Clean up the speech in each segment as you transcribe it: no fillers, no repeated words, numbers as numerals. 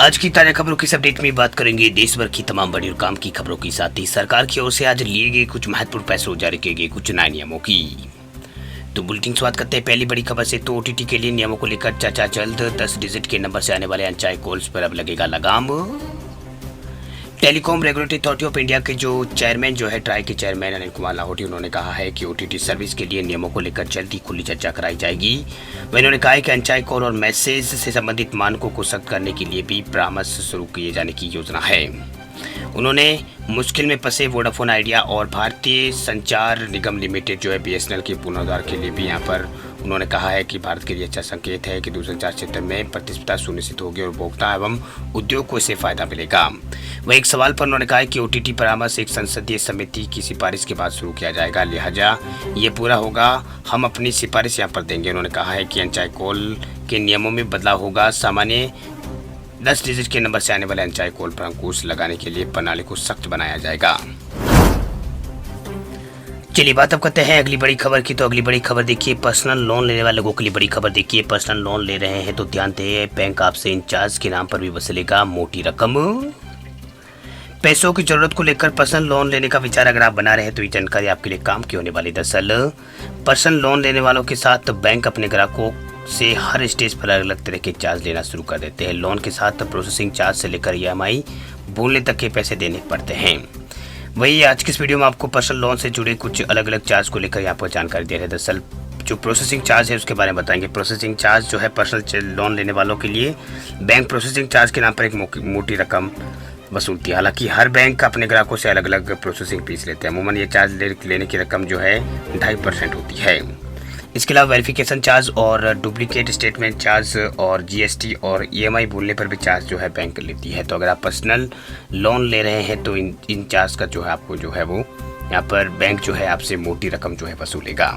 आज की ताजा खबरों की अपडेट में बात करेंगे देश भर की तमाम बड़ी और काम की खबरों के साथ ही सरकार की ओर से आज लिए गए कुछ महत्वपूर्ण फैसलों जारी किए गए कुछ नए नियमों की। तो बुलेटिन शुरुआत करते हैं पहली बड़ी खबर से। तो ओटीटी के लिए नियमों को लेकर चर्चा जल्द। 10 डिजिट के नंबर से आने वाले अनचाहे कॉल्स पर अब लगेगा लगाम। Telecom regulatory authority of India के जो चेयरमैन ट्राई के चेयरमैन अनिल कुमार लाहौटी, उन्होंने कहा है कि ओटीटी सर्विस के लिए नियमों को लेकर जल्द ही खुली चर्चा कराई जाएगी। वहीं उन्होंने कहा है कि अनचाहे कॉल और मैसेज से संबंधित मानकों को सख्त करने के लिए भी परामर्श शुरू किए जाने की योजना है। उन्होंने मुश्किल में फंसे वोडाफोन आइडिया और भारतीय संचार निगम लिमिटेड बीएसएनएल के पुनरुद्धार के लिए भी यहाँ पर उन्होंने कहा है कि भारत के लिए अच्छा संकेत है कि दूरसंचार क्षेत्र में प्रतिस्पर्धा सुनिश्चित होगी और उपभोक्ता एवं उद्योग को इससे फायदा मिलेगा। वहीं एक सवाल पर उन्होंने कहा है कि ओटीटी परामर्श एक संसदीय समिति की सिफारिश के बाद शुरू किया जाएगा, लिहाजा ये पूरा होगा, हम अपनी सिफारिश यहाँ पर देंगे। उन्होंने कहा है कि अनचाहे कॉल के नियमों में बदलाव होगा। सामान्य 10 डिजिट के नंबर से आने वाले अनचाहे कॉल पर अंकुश लगाने के लिए प्रणाली को सख्त बनाया जाएगा। चलिए बात अब करते हैं अगली बड़ी खबर की। तो अगली बड़ी खबर देखिए, पर्सनल लोन लेने वाले लोगों के लिए बड़ी खबर देखिए। पर्सनल लोन ले रहे हैं तो ध्यान दें, बैंक आपसे इंचार्ज के नाम पर भी वसूलेगा मोटी रकम। पैसों की जरूरत को लेकर पर्सनल लोन लेने का विचार अगर आप बना रहे हैं तो ये जानकारी आपके लिए काम की होने वाली। दरअसल पर्सनल लोन लेने वालों के साथ बैंक अपने ग्राहकों से हर स्टेज पर अलग अलग तरह के चार्ज लेना शुरू कर देते हैं। लोन के साथ प्रोसेसिंग चार्ज से लेकर ईएमआई भूलने तक के पैसे देने पड़ते हैं। वही आज की इस वीडियो में आपको पर्सनल लोन से जुड़े कुछ अलग अलग चार्ज को लेकर यहाँ पर जानकारी दे रहे हैं। दरअसल जो प्रोसेसिंग चार्ज है उसके बारे में बताएंगे। प्रोसेसिंग चार्ज है पर्सनल लोन लेने वालों के लिए बैंक प्रोसेसिंग चार्ज के नाम पर एक मोटी रकम वसूलती है। हालांकि हर बैंक अपने ग्राहकों से अलग अलग प्रोसेसिंग फीस लेते हैं। अमूमन ये चार्ज लेने की रकम 2.5% होती है। इसके अलावा वेरिफिकेशन चार्ज और डुप्लीकेट स्टेटमेंट चार्ज और जीएसटी और ईएमआई भूलने पर भी चार्ज बैंक लेती है। तो अगर आप पर्सनल लोन ले रहे हैं तो इन चार्ज का आपको वो यहाँ पर बैंक आपसे मोटी रकम वसूलेगा।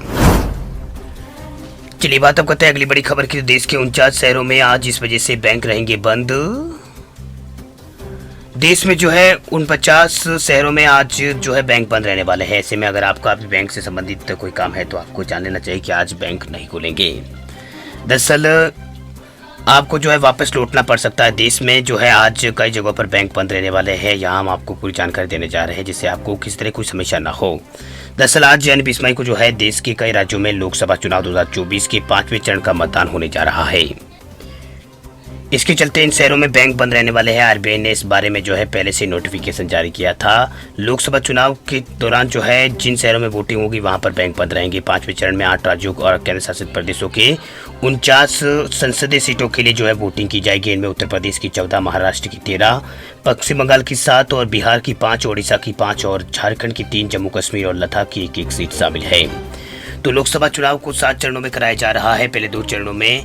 चलिए बात अब करते हैं अगली बड़ी खबर की। देश के 49 शहरों में आज इस वजह से बैंक रहेंगे बंद। देश में 49 शहरों में आज बैंक बंद रहने वाले हैं। ऐसे में अगर आपका भी बैंक से संबंधित कोई काम है तो आपको जान लेना चाहिए कि आज बैंक नहीं खुलेंगे। दरअसल आपको वापस लौटना पड़ सकता है। देश में आज कई जगहों पर बैंक बंद रहने वाले हैं। यहाँ हम आपको पूरी जानकारी देने जा रहे हैं जिससे आपको किसी तरह कोई समस्या ना हो। दरअसल आज यानी 20 मई को देश के कई राज्यों में लोकसभा चुनाव 2024 के 5वें चरण का मतदान होने जा रहा है। इसके चलते इन शहरों में बैंक बंद रहने वाले हैं। आरबीआई ने इस बारे में पहले से नोटिफिकेशन जारी किया था। लोकसभा चुनाव के दौरान जिन शहरों में वोटिंग होगी वहां पर बैंक बंद रहेंगे। 5वें चरण में 8 राज्यों और केंद्र शासित प्रदेशों के 49 संसदीय सीटों के लिए वोटिंग की जाएगी। इनमें उत्तर प्रदेश की 14, महाराष्ट्र की 13, पश्चिम बंगाल की 7 और बिहार की 5, ओडिशा की 5 और झारखंड की 3, जम्मू कश्मीर और लद्दाख की 1-1 सीट शामिल है। तो लोकसभा चुनाव को 7 चरणों में कराया जा रहा है। पहले 2 चरणों में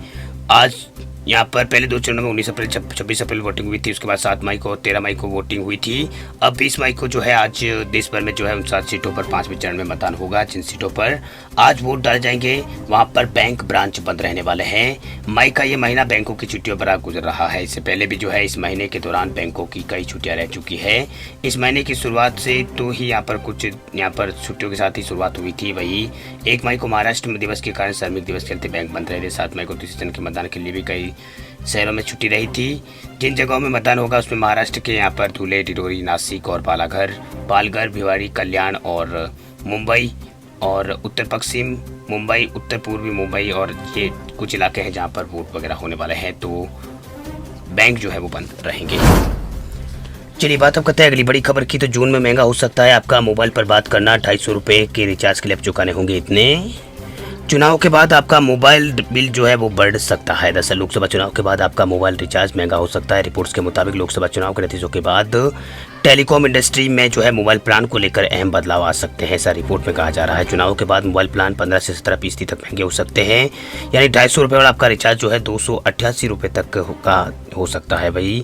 यहाँ पर पहले 2 चरणों में 19 अप्रैल 26 अप्रैल वोटिंग हुई थी। उसके बाद 7 मई को और 13 मई को वोटिंग हुई थी। अब 20 मई को आज देश भर में 49 सीटों पर 5वें चरण में मतदान होगा। जिन सीटों पर आज वोट डाले जाएंगे वहां पर बैंक ब्रांच बंद रहने वाले हैं। मई का ये महीना बैंकों की छुट्टियों पर गुजर रहा है। इससे पहले भी इस महीने के दौरान बैंकों की कई छुट्टियां रह चुकी है। इस महीने की शुरुआत से तो ही यहाँ पर छुट्टियों के साथ ही शुरुआत हुई थी। वही 1 मई को महाराष्ट्र में दिवस के कारण श्रमिक दिवस के चलते बैंक बंद रहे थे। 7 मई को तीसरे चरण के मतदान के लिए भी कई शहरों में छुट्टी रही थी। जिन जगहों में मतदान होगा उसमें महाराष्ट्र के धुले, डिडोरी, नासिक और पालघर, भिवाड़ी, कल्याण और मुंबई और उत्तर पश्चिम मुंबई, उत्तर पूर्वी मुंबई और ये कुछ इलाके हैं जहां पर वोट वगैरह होने वाले हैं। तो बैंक वो बंद रहेंगे। चलिए बात अब करते हैं अगली बड़ी खबर की। तो जून में महंगा हो सकता है आपका मोबाइल पर बात करना। 250 रुपये के रिचार्ज के लिए अब चुकाने होंगे इतने। चुनाव के बाद आपका मोबाइल बिल वो बढ़ सकता है। दरअसल लोकसभा चुनाव के बाद आपका मोबाइल रिचार्ज महंगा हो सकता है। रिपोर्ट्स के मुताबिक लोकसभा चुनाव के नतीजों के बाद टेलीकॉम इंडस्ट्री में मोबाइल प्लान को लेकर अहम बदलाव आ सकते हैं, ऐसा रिपोर्ट में कहा जा रहा है। चुनाव के बाद मोबाइल प्लान 15 से 17% तक महंगे हो सकते हैं। यानी 250 रुपये और आपका रिचार्ज 288 रुपये तक का हो सकता है। वही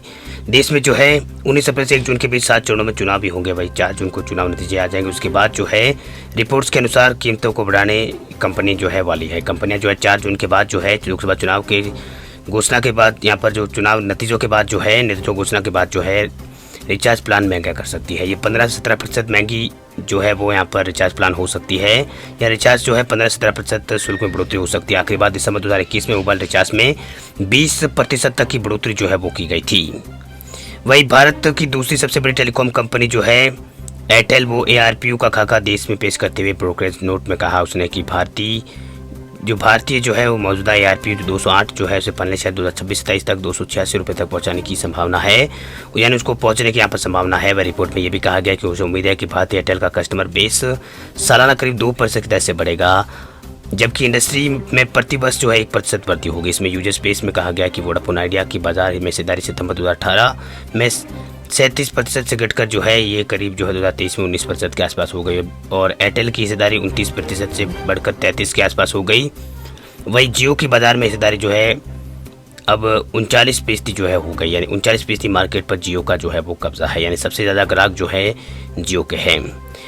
देश में 19 अप्रैल से 1 जून के बीच 7 चरणों में चुनाव भी होंगे। वही 4 जून को चुनाव नतीजे आ जाएंगे। उसके बाद रिपोर्ट्स के अनुसार कीमतों को बढ़ाने कंपनी वाली है। कंपनियां 4 जून के बाद लोकसभा चुनाव के घोषणा के बाद यहाँ पर चुनाव नतीजों के बाद नतीजों घोषणा के बाद रिचार्ज प्लान महंगा कर सकती है। ये 15 से 17% महंगी वो यहाँ पर रिचार्ज प्लान हो सकती है। या रिचार्ज 15 से 17% शुल्क में बढ़ोतरी हो सकती है। आखिरी बार दिसंबर 2021 में मोबाइल रिचार्ज में 20% तक की बढ़ोतरी वो की गई थी। वही भारत की दूसरी सबसे बड़ी टेलीकॉम कंपनी जो है एयरटेल, वो ARPU का खाका देश में पेश करते हुए ब्रोकरेज नोट में कहा उसने कि भारतीय जो है वो मौजूदा ARPU 208 जो है उसे पहले शायद 2026-27 तक 286 रुपये तक पहुंचाने की संभावना है, यानी उसको पहुंचने की यहाँ पर संभावना है। वह रिपोर्ट में ये भी कहा गया कि उसे उम्मीद है कि भारतीय एयरटेल का कस्टमर बेस सालाना करीब 2% की दर से बढ़ेगा, जबकि इंडस्ट्री में प्रति वर्ष जो है 1% वृद्धि होगी। इसमें यूजर स्पेस में कहा गया कि वोडाफोन आइडिया की बाजार में हिस्सेदारी सितंबर 2018 में 37% से घटकर जो है ये करीब जो है 2023 में 19% के आसपास हो गई, और एयरटेल की हिस्सेदारी 29% से बढ़कर 33 के आसपास हो गई। वही जियो की बाजार में हिस्सेदारी जो है अब 39% जो है हो गई, यानी 39% मार्केट पर जियो का जो है वो कब्जा है, यानी सबसे ज़्यादा ग्राहक जो है जियो के हैं।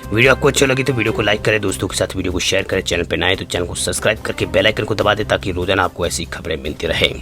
वीडियो आपको अच्छी लगी तो वीडियो को लाइक करें, दोस्तों के साथ वीडियो को शेयर करें, चैनल पर नए तो चैनल को सब्सक्राइब करके बेल आइकन को दबा दें ताकि रोजाना आपको ऐसी खबरें मिलती रहें।